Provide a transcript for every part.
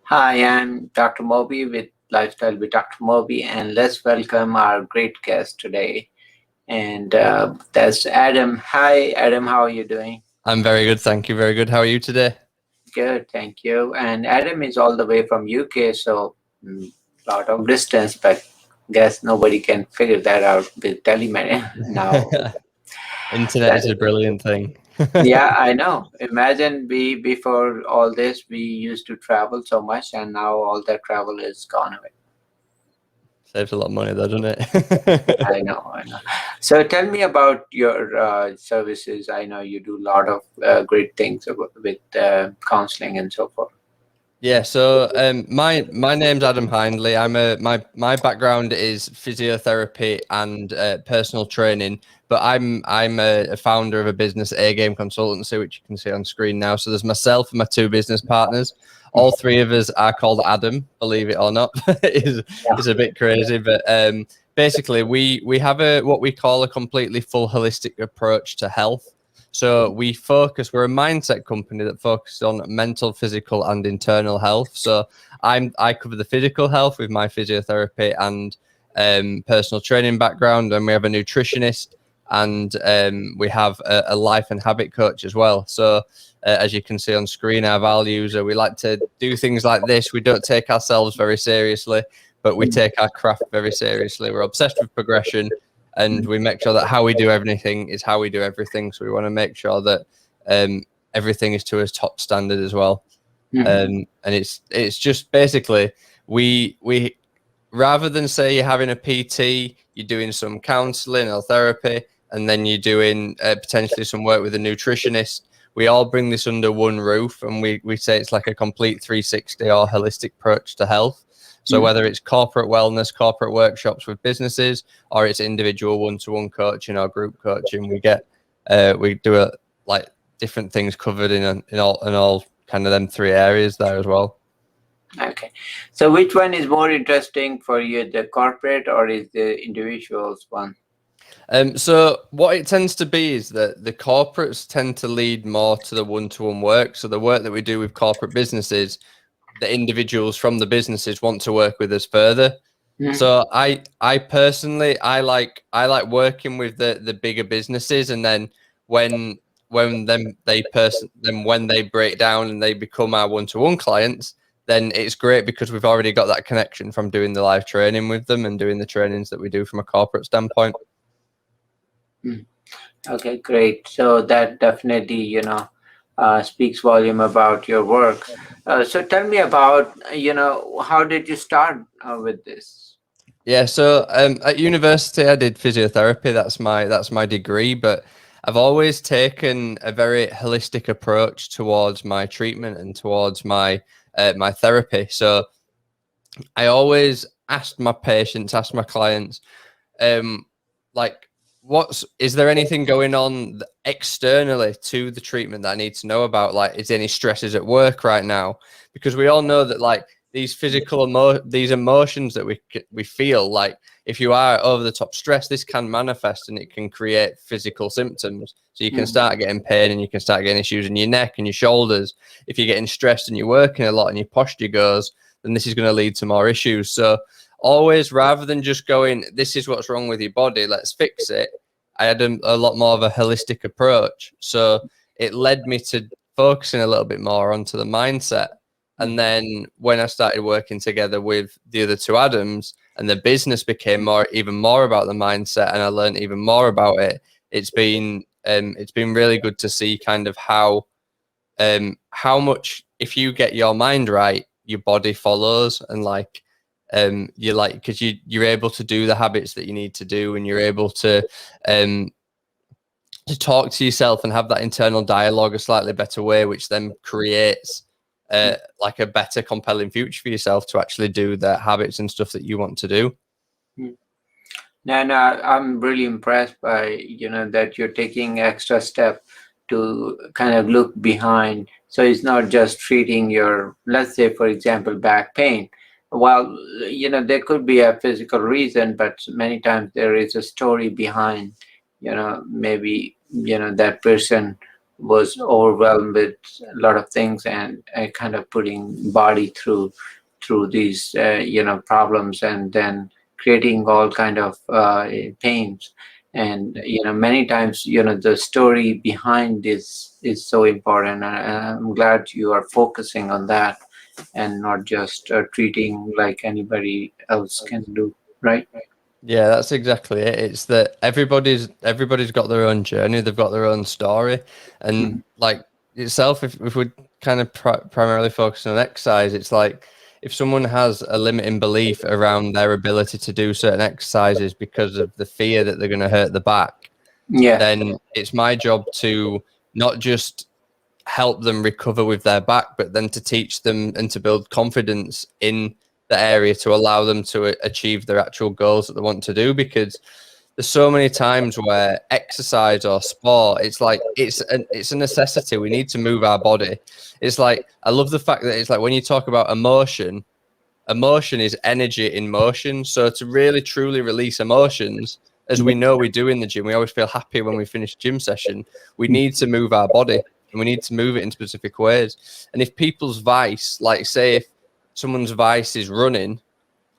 Hi, I'm Dr. Mobi with Lifestyle with Dr. Mobi, and let's welcome our great guest today. And that's Adam. Hi, Adam. How are you doing? I'm very good, thank you. Very good. How are you today? Good, thank you. And Adam is all the way from UK, so lot of distance, but guess nobody can figure that out with telemed now. Internet That is a brilliant thing. yeah, I know. Imagine we before all this, we used to travel so much, and now all that travel is gone away. Saves a lot of money though, doesn't it? I know, I know. So tell me about your services. I know you do a lot of great things with counseling and so forth. Yeah, so my name's Adam Hindley. My background is physiotherapy and personal training, but I'm a founder of a business, A Game Consultancy, which you can see on screen now. So there's myself and my two business partners. All three of us are called Adam, believe it or not. It's a bit crazy, but basically we have a what we call a completely full holistic approach to health. So we're a mindset company that focuses on mental, physical, and internal health. So I cover the physical health with my physiotherapy and personal training background, and we have a nutritionist, and we have a life and habit coach as well. So as you can see on screen, our values are we like to do things like this. We don't take ourselves very seriously, but we take our craft very seriously. We're obsessed with progression, and we make sure that how we do everything is how we do everything. So we want to make sure that everything is to a top standard as well. And it's just basically we rather than say you're having a PT, you're doing some counselling or therapy, and then you're doing potentially some work with a nutritionist. We all bring this under one roof, and we say it's like a complete 360 or holistic approach to health. So whether it's corporate wellness, corporate workshops with businesses, or it's individual one-to-one coaching or group coaching, we do like different things covered in all kind of them three areas there as well. Okay. So which one is more interesting for you, the corporate or is the individuals one? So what it tends to be is that the corporates tend to lead more to the one-to-one work. So the work that we do with corporate businesses, the individuals from the businesses want to work with us further. So I personally I like working with the bigger businesses, and then when when they break down and they become our one-to-one clients, then it's great because we've already got that connection from doing the live training with them and doing the trainings that we do from a corporate standpoint. Okay, great. So that definitely, speaks volume about your work. So tell me about, how did you start with this? Yeah, so at university I did physiotherapy. That's my degree, but I've always taken a very holistic approach towards my treatment and towards my therapy. So I always asked my patients, asked my clients, like, is there anything going on externally to the treatment that I need to know about? Like, is there any stresses at work right now? Because we all know that like these these emotions that we feel, like if you are over the top stressed, this can manifest and it can create physical symptoms. So you can start getting pain and you can start getting issues in your neck and your shoulders. If you're getting stressed and you're working a lot and your posture goes, then this is going to lead to more issues. So always, rather than just going, this is what's wrong with your body, let's fix it, I had a lot more of a holistic approach. So it led me to focusing a little bit more onto the mindset. And then when I started working together with the other two Adams and the business became even more about the mindset, and I learned even more about it, it's been really good to see kind of how much, if you get your mind right, your body follows. And like you're like, because you're able to do the habits that you need to do, and you're able to talk to yourself and have that internal dialogue a slightly better way, which then creates like a better compelling future for yourself to actually do the habits and stuff that you want to do. No, I'm really impressed by, that you're taking extra step to kind of look behind. So it's not just treating your, let's say, for example, back pain. Well, there could be a physical reason, but many times there is a story behind, maybe, that person was overwhelmed with a lot of things, and kind of putting body through these problems, and then creating all kind of pains. And many times the story behind this is so important, and I'm glad you are focusing on that and not just treating like anybody else can do, right? Yeah, that's exactly it. It's that everybody's got their own journey, they've got their own story, and Mhm. like itself, if we're kind of primarily focusing on exercise, it's like if someone has a limiting belief around their ability to do certain exercises because of the fear that they're going to hurt the back, Yeah. then it's my job to not just help them recover with their back, but then to teach them and to build confidence in the area to allow them to achieve their actual goals that they want to do. Because there's so many times where exercise or sport, it's like it's a necessity. We need to move our body. It's like I love the fact that it's like when you talk about emotion, emotion is energy in motion. So to really truly release emotions, as we know we do in the gym, we always feel happy when we finish a gym session. We need to move our body, and we need to move it in specific ways. And if people's vice, like say if someone's vice is running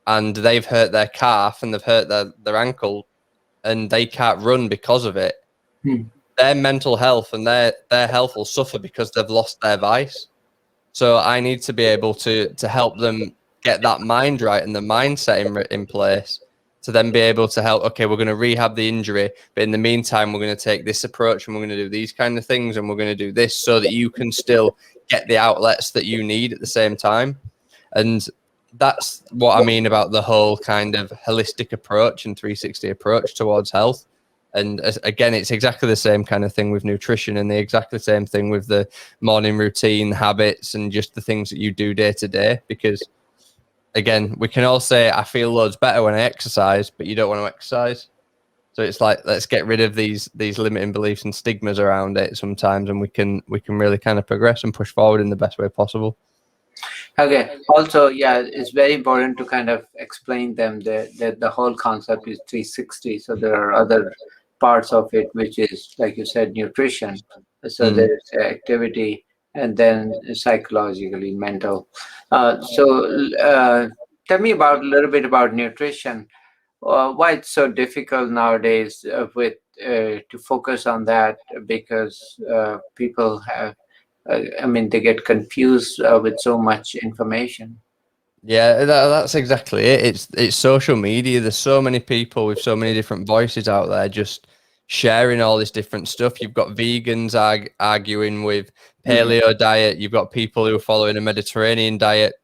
and they've hurt their calf and they've hurt their ankle and they can't run because of it, Hmm. their mental health and their health will suffer because they've lost their vice. So I need to be able to help them get that mind right and the mindset in place to then be able to help. Okay, we're going to rehab the injury, but in the meantime, we're going to take this approach and we're going to do these kind of things and we're going to do this so that you can still get the outlets that you need at the same time. And that's what I mean about the whole kind of holistic approach and 360 approach towards health. And again, it's exactly the same kind of thing with nutrition and the exactly same thing with the morning routine habits and just the things that you do day to day. Because again, we can all say, I feel loads better when I exercise, but you don't want to exercise. So it's like, let's get rid of these limiting beliefs and stigmas around it sometimes. And we can really kind of progress and push forward in the best way possible. Okay. Also, yeah, it's very important to kind of explain them that the whole concept is 360. So there are other parts of it, which is, like you said, nutrition. So Mm. there's activity, and then psychologically, mental. Tell me about a little bit about nutrition. Why it's so difficult nowadays to focus on that, because people have I mean, they get confused with so much information. Yeah, that's exactly it. It's social media. There's so many people with so many different voices out there just sharing all this different stuff. You've got vegans arguing with Mhm. paleo diet. You've got people who are following a Mediterranean diet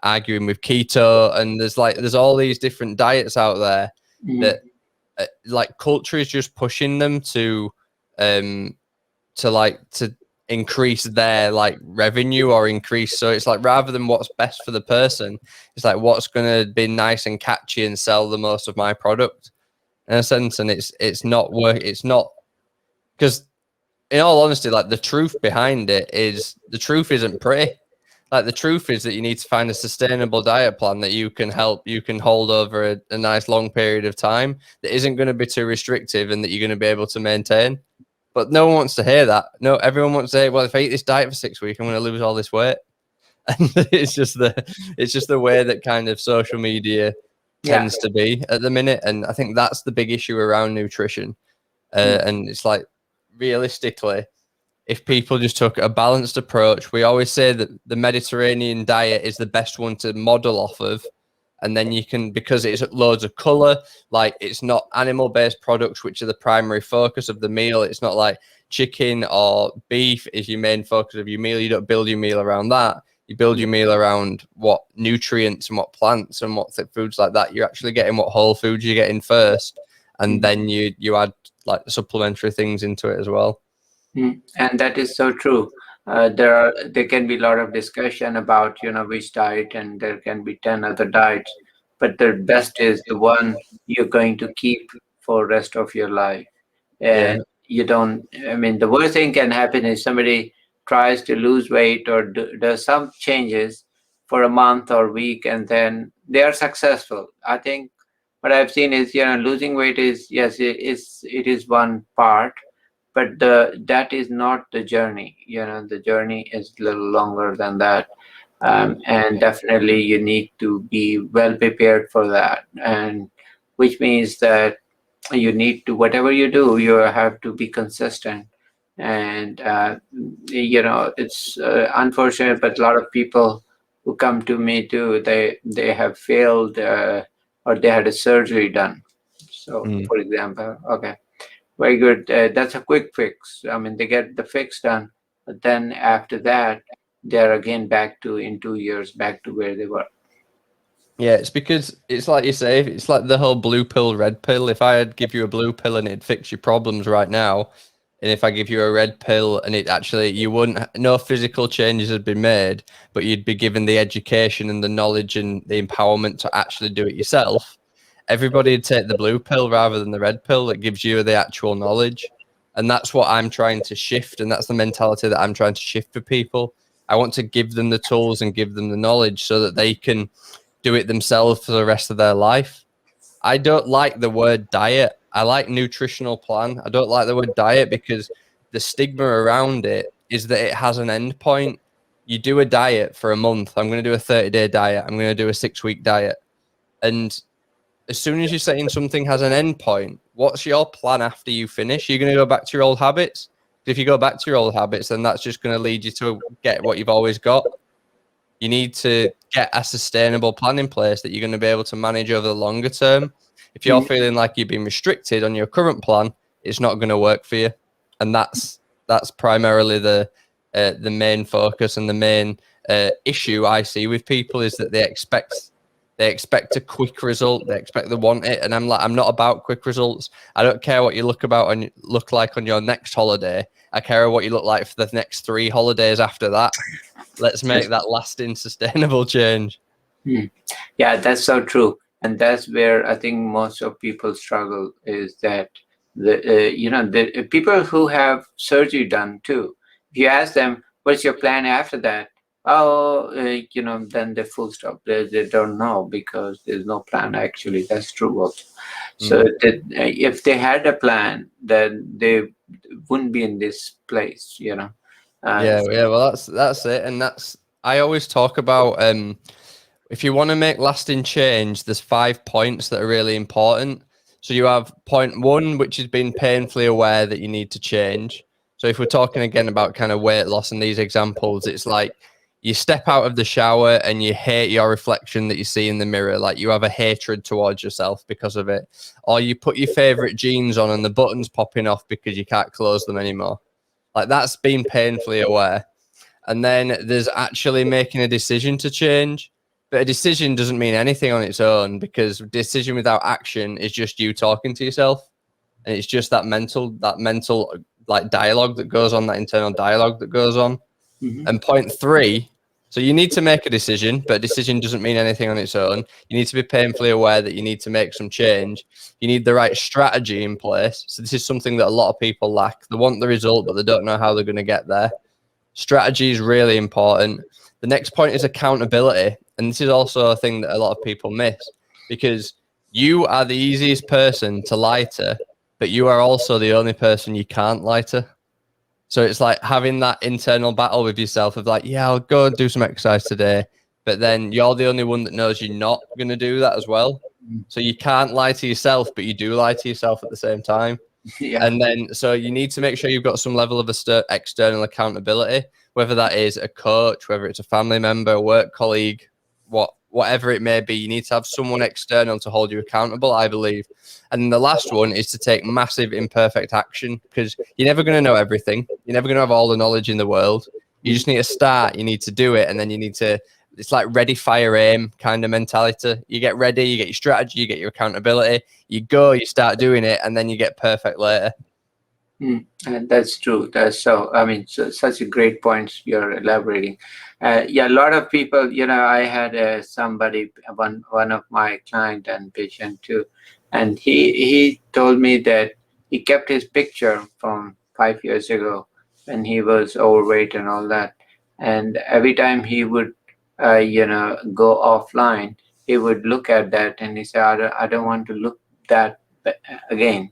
arguing with keto, and there's all these different diets out there Mhm. that like culture is just pushing them um to increase their like revenue or increase. So it's like rather than what's best for the person, it's like what's going to be nice and catchy and sell the most of my product in a sense. And it's not work. It's not because in all honesty, like the truth behind it is the truth isn't pretty. Like the truth is that you need to find a sustainable diet plan that you can hold over a nice long period of time that isn't going to be too restrictive and that you're going to be able to maintain. But no one wants to hear that. No, everyone wants to say, "Well, if I eat this diet for 6 weeks, I'm going to lose all this weight." And it's just the way that kind of social media Yeah. tends to be at the minute. And I think that's the big issue around nutrition. Mm. And it's like realistically, if people just took a balanced approach, we always say that the Mediterranean diet is the best one to model off of. And then you can, because it's loads of color, like it's not animal based products, which are the primary focus of the meal. It's not like chicken or beef is your main focus of your meal. You don't build your meal around that. You build your meal around what nutrients and what plants and what foods like that. You're actually getting what whole foods you're getting first. And Mm. then you add like supplementary things into it as well. Mm. And that is so true. There can be a lot of discussion about which diet, and there can be 10 other diets, but the best is the one you're going to keep for rest of your life. Yeah. And you don't, I mean, the worst thing can happen is somebody tries to lose weight or does some changes for a month or week, and then they are successful. I think what I've seen is losing weight is, yes, it is one part, but that is not the journey. The journey is a little longer than that. And definitely you need to be well prepared for that, and which means that you need to, whatever you do, you have to be consistent. And it's unfortunate, but a lot of people who come to me too, they have failed, or they had a surgery done. So for example, okay, very good, that's a quick fix. I mean, they get the fix done, but then after that they're again back to, in 2 years, back to where they were. Yeah, it's because it's like you say, it's like the whole blue pill, red pill. If I had give you a blue pill and it'd fix your problems right now, and if I give you a red pill and it actually, you wouldn't, no physical changes had been made, but you'd be given the education and the knowledge and the empowerment to actually do it yourself. Everybody would take the blue pill rather than the red pill that gives you the actual knowledge. And that's what I'm trying to shift. And that's the mentality that I'm trying to shift for people. I want to give them the tools and give them the knowledge so that they can do it themselves for the rest of their life. I don't like the word diet. I like nutritional plan. I don't like the word diet because the stigma around it is that it has an end point. You do a diet for a month. I'm going to do a 30-day diet. I'm going to do a 6-week diet. And as soon as you're saying something has an end point, what's your plan after you finish? You're going to go back to your old habits? If you go back to your old habits, then that's just going to lead you to get what you've always got. You need to get a sustainable plan in place that you're going to be able to manage over the longer term. If you're feeling like you've been restricted on your current plan, it's not going to work for you. And that's primarily the main focus and the main issue I see with people is that they expect a quick result. They want it. And I'm like, I'm not about quick results. I don't care what you look like on your next holiday. I care what you look like for the next 3 holidays after that. Let's make that lasting, sustainable change. Yeah, that's so true. And that's where I think most of people struggle, is that the people who have surgery done too, if you ask them, what's your plan after that? Oh, then they full stop. They don't know, because there's no plan actually. That's true also. So that, if they had a plan, then they wouldn't be in this place, Yeah. Well, that's it. And I always talk about, if you want to make lasting change, there's 5 points that are really important. So you have point 1, which is being painfully aware that you need to change. So if we're talking again about kind of weight loss in these examples, it's like you step out of the shower and you hate your reflection that you see in the mirror. Like you have a hatred towards yourself because of it. Or you put your favorite jeans on and the button's popping off because you can't close them anymore. Like that's being painfully aware. And then there's actually making a decision to change. But a decision doesn't mean anything on its own, because decision without action is just you talking to yourself. And it's just that mental like dialogue that goes on, that internal dialogue that goes on. And point 3, so you need to make a decision, but a decision doesn't mean anything on its own. You need to be painfully aware that you need to make some change. You need the right strategy in place. So this is something that a lot of people lack. They want the result, but they don't know how they're going to get there. Strategy is really important. The next point is accountability. And this is also a thing that a lot of people miss, because you are the easiest person to lie to, but you are also the only person you can't lie to. So it's like having that internal battle with yourself of like, yeah, I'll go and do some exercise today. But then you're the only one that knows you're not going to do that as well. So you can't lie to yourself, but you do lie to yourself at the same time. Yeah. And then, so you need to make sure you've got some level of external accountability, whether that is a coach, whether it's a family member, a work colleague, whatever it may be. You need to have someone external to hold you accountable, I believe. And the last one is to take massive imperfect action, because you're never going to know everything. You're never going to have all the knowledge in the world. You just need to start. You need to do it. And then you need to, it's like ready, fire, aim kind of mentality. You get ready, you get your strategy, you get your accountability, you go, you start doing it, and then you get perfect later. And that's true. That's so, I mean, such a great points you're elaborating. Yeah, a lot of people, I had somebody, one of my client and patient too, and he told me that he kept his picture from 5 years ago when he was overweight and all that. And every time he would, go offline, he would look at that and he said, I don't want to look that again,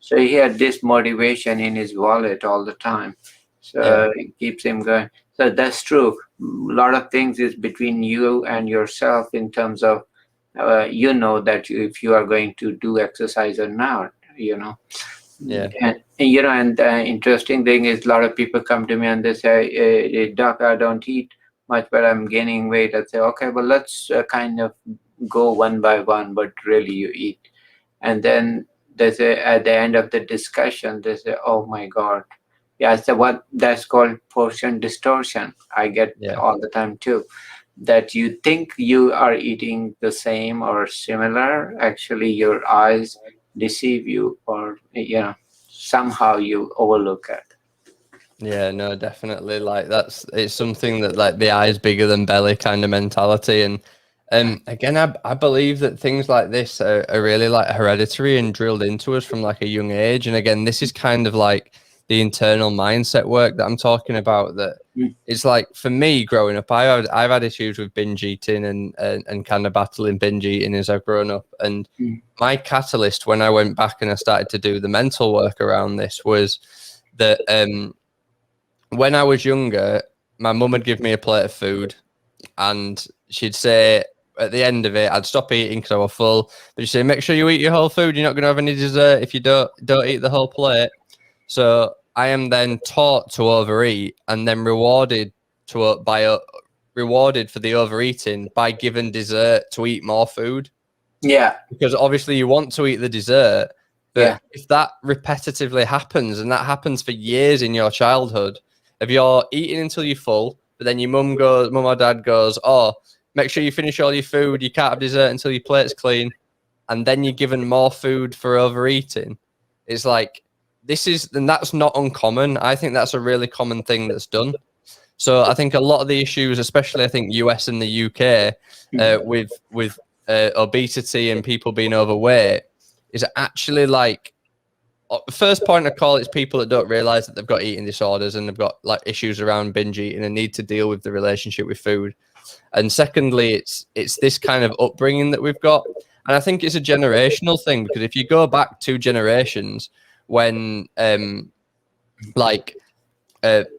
So he had this motivation in his wallet all the time. So it keeps him going. So that's true. A lot of things is between you and yourself in terms of, that if you are going to do exercise or not, Yeah. And the interesting thing is a lot of people come to me and they say, Doc, I don't eat much, but I'm gaining weight. I say, okay, well, let's kind of go one by one, but really you eat. And then they say at the end of the discussion, they say, oh my God. Yeah, I said, what that's called portion distortion. I get all the time too. That you think you are eating the same or similar, actually your eyes deceive you, or somehow you overlook it. Yeah, no, definitely. Like it's something that like the eye's bigger than belly kind of mentality. And again, I believe that things like this are really like hereditary and drilled into us from like a young age. And again, this is kind of like the internal mindset work that I'm talking about. That it's like for me growing up, I've had issues with binge eating and kind of battling binge eating as I've grown up. And my catalyst when I went back and I started to do the mental work around this was that when I was younger, my mum would give me a plate of food and she'd say at the end of it, I'd stop eating because I was full. But she'd say, make sure you eat your whole food. You're not going to have any dessert if you don't eat the whole plate. So I am then taught to overeat and then rewarded for the overeating by giving dessert to eat more food. Yeah. Because obviously you want to eat the dessert, but if that repetitively happens and that happens for years in your childhood, if you're eating until you're full, but then your mum or dad goes, oh, make sure you finish all your food. You can't have dessert until your plate's clean. And then you're given more food for overeating. It's like, and that's not uncommon. I think that's a really common thing that's done. So I think a lot of the issues, especially I think US and the UK, with obesity and people being overweight, is actually like, first point I call it's people that don't realize that they've got eating disorders and they've got like issues around binge eating and need to deal with the relationship with food. And secondly, it's this kind of upbringing that we've got. And I think it's a generational thing, because if you go back 2 generations when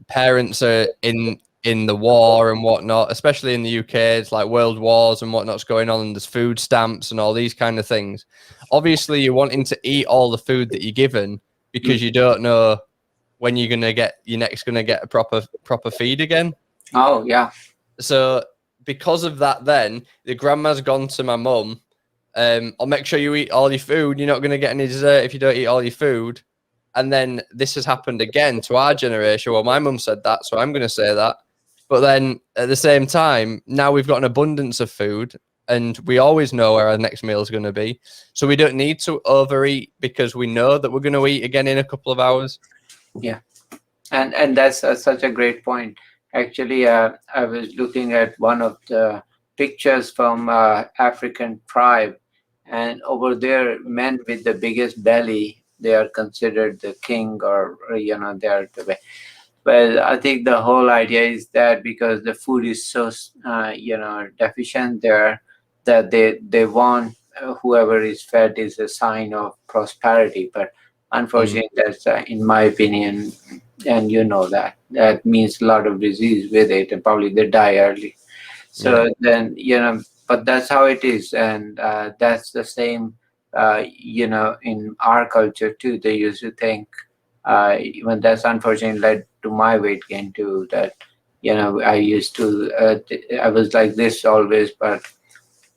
parents are in the war and whatnot, especially in the UK, it's like world wars and whatnot's going on, and there's food stamps and all these kind of things. Obviously, you're wanting to eat all the food that you're given because you don't know when you're gonna get a proper feed again. Oh yeah. So because of that, then the grandma's gone to my mum. I'll make sure you eat all your food. You're not gonna get any dessert if you don't eat all your food. And then this has happened again to our generation. Well, my mum said that, so I'm gonna say that. But then at the same time, now we've got an abundance of food and we always know where our next meal is going to be. So we don't need to overeat because we know that we're going to eat again in a couple of hours. Yeah. And that's such a great point. Actually, I was looking at one of the pictures from African tribe, and over there, men with the biggest belly, they are considered the king, or they are the. Well, I think the whole idea is that because the food is so, deficient there, that they want whoever is fed is a sign of prosperity. But unfortunately, that's, in my opinion, and that means a lot of disease with it, and probably they die early. So then, but that's how it is. And that's the same, in our culture too. They used to think, even that's unfortunately led to my weight gain too, that I used to I was like this always, but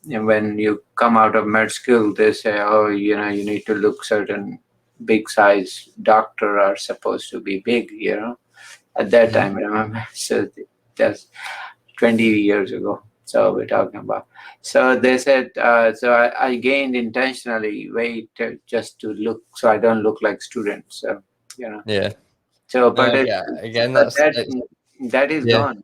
when you come out of med school, they say, oh, you need to look certain big size. Doctor are supposed to be big, at that time, remember. So that's 20 years ago, so we're talking about. So they said, so I gained intentionally weight just to look, so I don't look like students. So so but again, that is gone.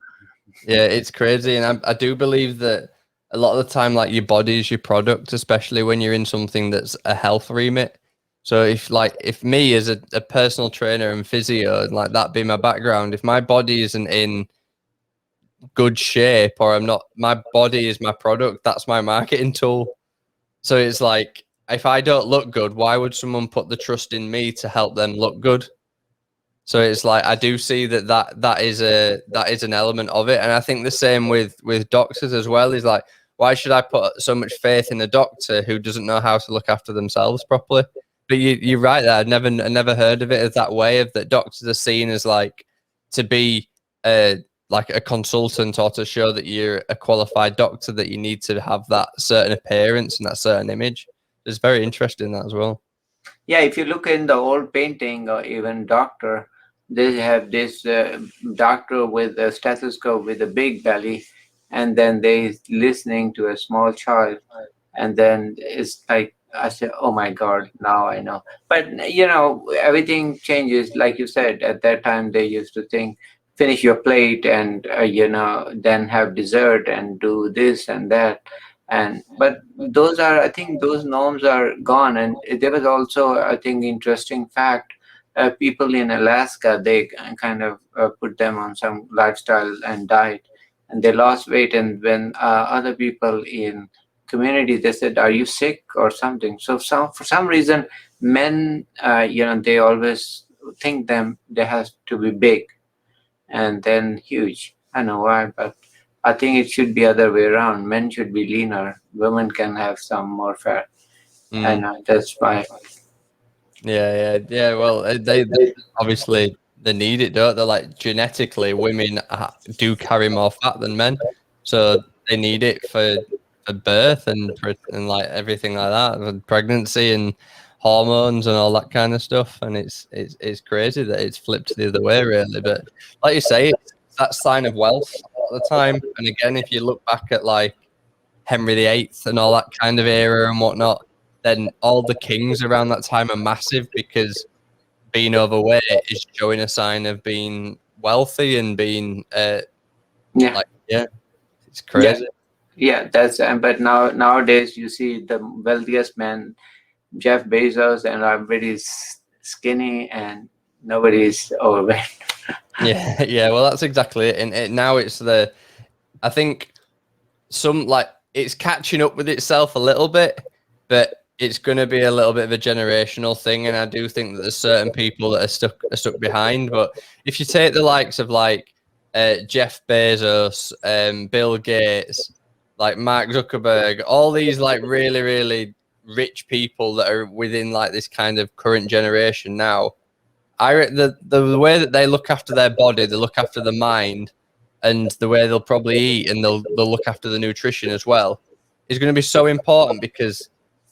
Yeah, it's crazy. And I do believe that a lot of the time, like, your body is your product, especially when you're in something that's a health remit. So if me as a personal trainer and physio, and like that being my background, if my body isn't in good shape, or my body is my product, that's my marketing tool. So it's like, if I don't look good, why would someone put the trust in me to help them look good? So it's like, I do see that is an element of it. And I think the same with doctors as well, is like, why should I put so much faith in a doctor who doesn't know how to look after themselves properly? But you're right there. I never heard of it as that way, of that doctors are seen as like to be like a consultant, or to show that you're a qualified doctor, that you need to have that certain appearance and that certain image. It's very interesting, that as well. Yeah, if you look in the old painting or even doctor, they have this doctor with a stethoscope with a big belly, and then they listening to a small child, and then it's like, I said, oh my God, now I know. But you know, everything changes. Like you said, at that time they used to think, finish your plate and you know, then have dessert and do this and that. And but those are, I think those norms are gone. And there was also, I think, interesting fact, people in Alaska, they kind of put them on some lifestyle and diet, and they lost weight. And when other people in community, they said, are you sick or something? So for some reason, men, you know, they always think them they have to be big and then huge. I know why, but I think it should be other way around. Men should be leaner. Women can have some more fat. And that's why. Yeah. Well, they obviously they need it, don't they? Like, genetically, women do carry more fat than men, so they need it for birth and like everything like that, and pregnancy and hormones and all that kind of stuff. And it's crazy that it's flipped the other way, really. But like you say, it's that sign of wealth at the time. And again, if you look back at like Henry VIII and all that kind of era and whatnot, then all the kings around that time are massive, because being overweight is showing a sign of being wealthy and being it's crazy. Yeah, that's but nowadays you see the wealthiest man, Jeff Bezos, and I'm very skinny and nobody's overweight. Yeah. Well, that's exactly it. And now it's I think it's catching up with itself a little bit, but it's going to be a little bit of a generational thing. And I do think that there's certain people that are stuck behind. But if you take the likes of like Jeff Bezos, Bill Gates, like Mark Zuckerberg, all these like really, really rich people that are within like this kind of current generation now, the way that they look after their body, they look after the mind, and the way they'll probably eat, and they'll look after the nutrition as well, is going to be so important. Because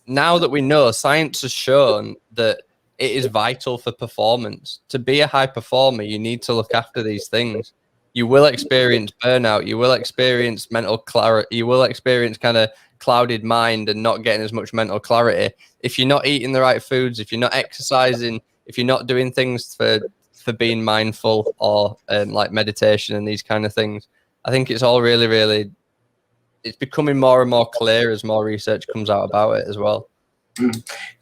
now that we know, science has shown that it is vital for performance. To be a high performer, you need to look after these things. You will experience burnout. You will experience mental clarity. You will experience kind of clouded mind and not getting as much mental clarity if you're not eating the right foods, if you're not exercising, if you're not doing things for being mindful, or like meditation and these kind of things. I think it's all really, really, it's becoming more and more clear as more research comes out about it as well.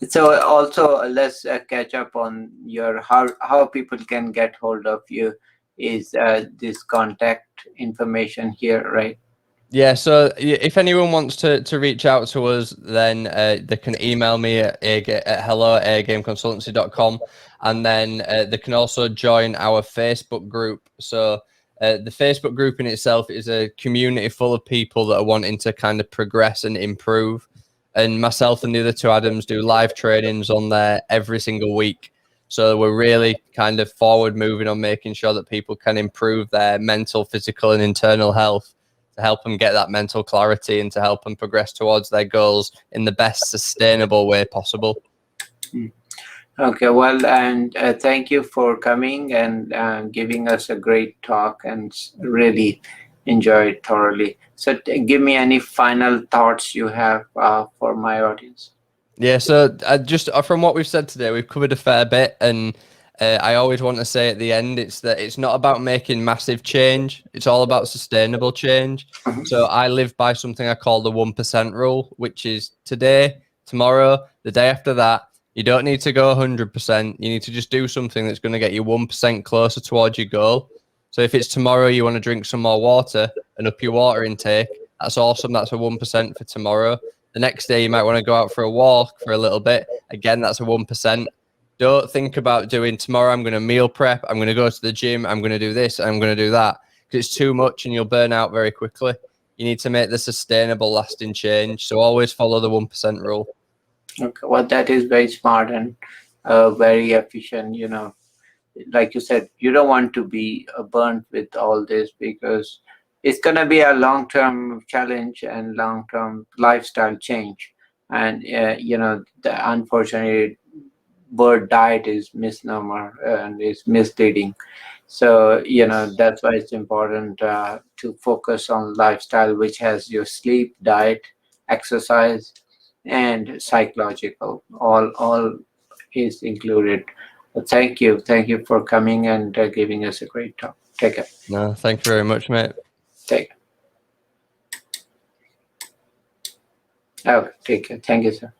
So also let's catch up on your how people can get hold of you. Is this contact information here, right? Yeah, so if anyone wants to reach out to us, then they can email me at hello@airgameconsultancy.com, and then they can also join our Facebook group. So the Facebook group in itself is a community full of people that are wanting to kind of progress and improve. And myself and the other two Adams do live trainings on there every single week. So we're really kind of forward moving on making sure that people can improve their mental, physical, and internal health, to help them get that mental clarity and to help them progress towards their goals in the best sustainable way possible. Okay, well, and thank you for coming and giving us a great talk, and really enjoyed thoroughly. So give me any final thoughts you have for my audience. Yeah, so just from what we've said today, we've covered a fair bit, and I always want to say at the end, it's that it's not about making massive change. It's all about sustainable change. So I live by something I call the 1% rule, which is today, tomorrow, the day after that. You don't need to go 100%. You need to just do something that's going to get you 1% closer towards your goal. So if it's tomorrow, you want to drink some more water and up your water intake, that's awesome. That's a 1% for tomorrow. The next day, you might want to go out for a walk for a little bit. Again, that's a 1%. Don't think about doing tomorrow, I'm going to meal prep, I'm going to go to the gym, I'm going to do this, I'm going to do that. Because it's too much and you'll burn out very quickly. You need to make the sustainable, lasting change. So always follow the 1% rule. Okay, well, that is very smart and very efficient. You know, like you said, you don't want to be burnt with all this, because it's going to be a long-term challenge and long-term lifestyle change. And you know, unfortunately, word diet is misnomer and is misleading. So you know, that's why it's important to focus on lifestyle, which has your sleep, diet, exercise, and psychological. All is included. Thank you for coming and giving us a great talk. Take care. No, thank you very much, mate. Take care. Okay, take care. Thank you, sir.